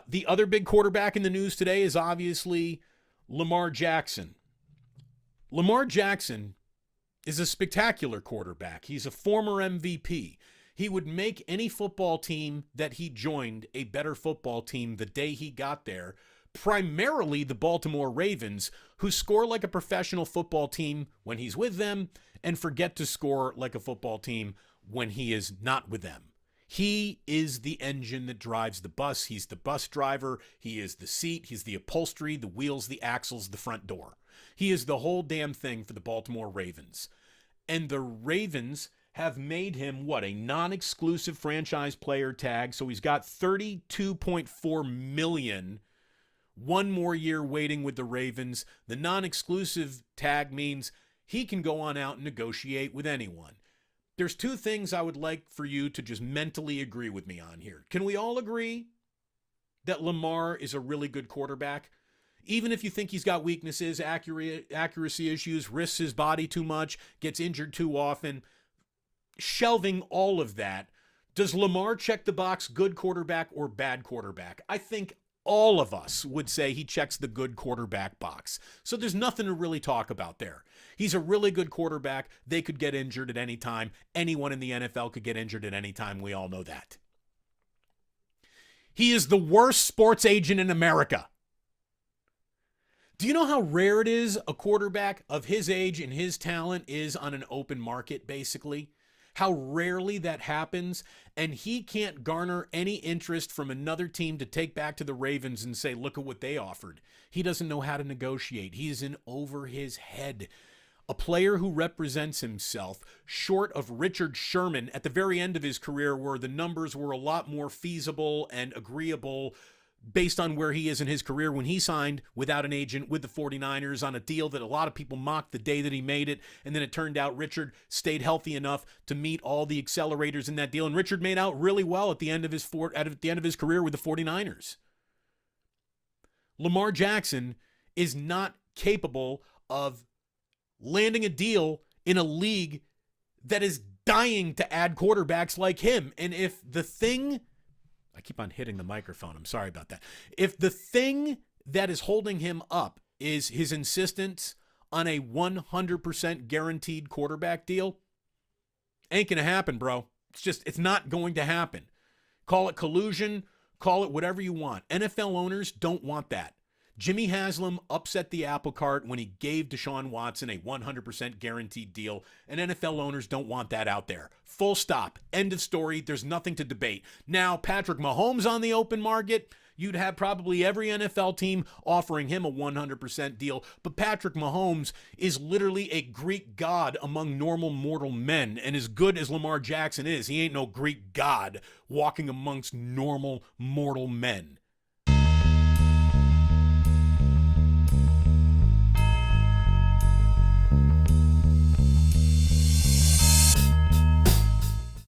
The other big quarterback in the news today is obviously Lamar Jackson. Lamar Jackson is a spectacular quarterback. He's a former MVP. He would make any football team that he joined a better football team the day he got there, primarily the Baltimore Ravens, who score like a professional football team when he's with them and forget to score like a football team when he is not with them. He is the engine that drives the bus. He's the bus driver. He is the seat. He's the upholstery, the wheels, the axles, the front door. He is the whole damn thing for the Baltimore Ravens. And the Ravens have made him, a non-exclusive franchise player tag. So he's got $32.4 million. One more year waiting with the Ravens. The non-exclusive tag means he can go on out and negotiate with anyone. There's two things I would like for you to just mentally agree with me on here. Can we all agree that Lamar is a really good quarterback? Even if you think he's got weaknesses, accuracy issues, risks his body too much, gets injured too often, shelving all of that, does Lamar check the box good quarterback or bad quarterback? I think all of us would say he checks the good quarterback box. So there's nothing to really talk about there. He's a really good quarterback. They could get injured at any time. Anyone in the NFL could get injured at any time. We all know that. He is the worst sports agent in America. Do you know how rare it is a quarterback of his age and his talent is on an open market, basically? How rarely that happens, and he can't garner any interest from another team to take back to the Ravens and say, look at what they offered. He doesn't know how to negotiate. He is in over his head. A player who represents himself, short of Richard Sherman at the very end of his career, where the numbers were a lot more feasible and agreeable based on where he is in his career when he signed without an agent with the 49ers on a deal that a lot of people mocked the day that he made it. And then it turned out Richard stayed healthy enough to meet all the accelerators in that deal. And Richard made out really well at the end of his career with the 49ers. Lamar Jackson is not capable of landing a deal in a league that is dying to add quarterbacks like him. And if the thing, I keep on hitting the microphone, I'm sorry about that. If the thing that is holding him up is his insistence on a 100% guaranteed quarterback deal, ain't going to happen, bro. It's not going to happen. Call it collusion, call it whatever you want. NFL owners don't want that. Jimmy Haslam upset the apple cart when he gave Deshaun Watson a 100% guaranteed deal, and NFL owners don't want that out there. Full stop. End of story. There's nothing to debate. Now, Patrick Mahomes on the open market, you'd have probably every NFL team offering him a 100% deal, but Patrick Mahomes is literally a Greek god among normal mortal men, and as good as Lamar Jackson is, he ain't no Greek god walking amongst normal mortal men.